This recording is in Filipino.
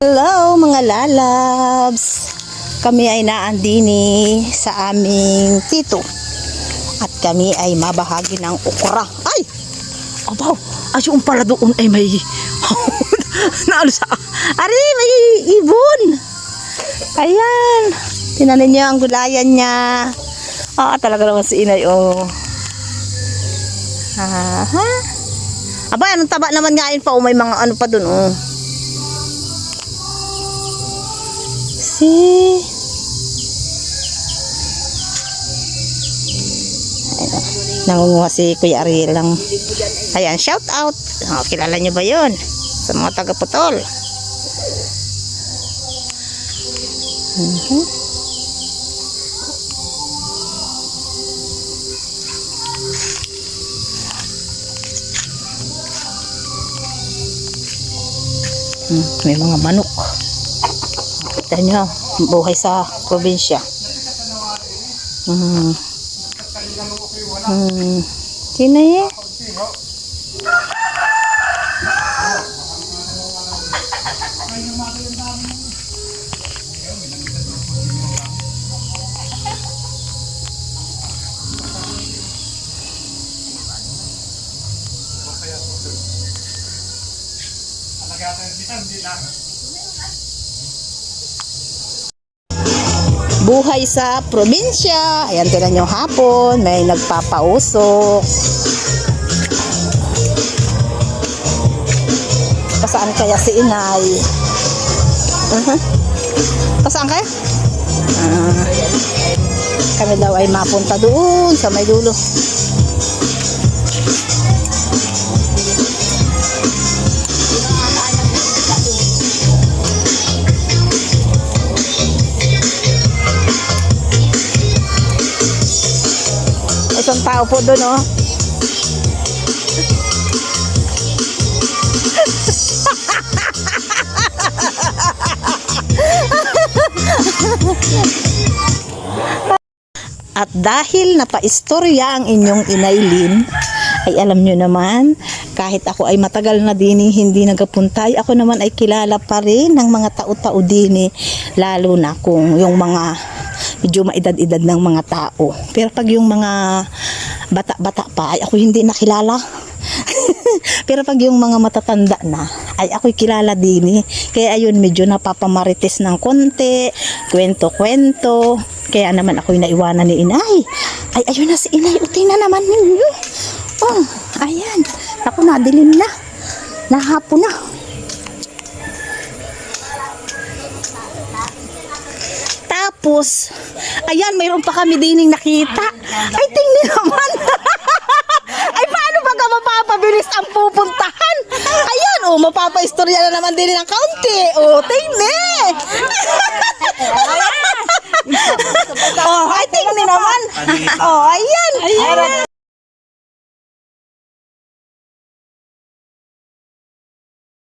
Hello mga lalabs, kami ay naandini sa aming tito at kami ay mabahagi ng okra. Ay! Abaw! Yung pala doon ay may naalo sa ari, may ibon. Ayan, tinanin niyo ang gulayan niya. Talaga naman si inay, oh. Aha. Aba, anong taba naman ngayon pa, may mga ano pa doon, oh. Nangunguha si Kuya Ariel lang. Ayan, shout out. Kilala niyo ba yun? Sa mga taga-putol. May mga manok. Kita nyo, buhay sa probinsya. Sino eh? Buhay sa probinsya. Ayan, tinan nyo hapon, may nagpapausok. Pasaan kaya si inay? Pasaan kaya? Kami daw ay mapunta doon sa may dulo. Isang tao po doon, oh. At dahil napaistorya ang inyong inaylin, ay alam nyo naman, kahit ako ay matagal na din hindi nagapuntay, ako naman ay kilala pa rin ng mga tao-tao din, lalo na kung yung mga medyo maedad-edad ng mga tao. Pero pag yung mga bata-bata pa, ay ako hindi nakilala. Pero pag yung mga matatanda na, ay ako'y kilala din. Kaya ayun, medyo napapamarites ng konti, kwento-kwento. Kaya naman ako'y naiwanan ni inay. Ay, ayun na si inay, uti na naman ninyo. Oh, ayan. Ako, nadilim na. Nahapon na. Tapos, ayan, mayroon pa kami dining nakita. Ay, tingnan naman. Ay, paano baga mapapabilis ang pupuntahan? Ayan, oh, mapapaistorya na naman din ng kaunti. Oh, tingnan. Oh, ay, tingnan naman. Oh, ayan.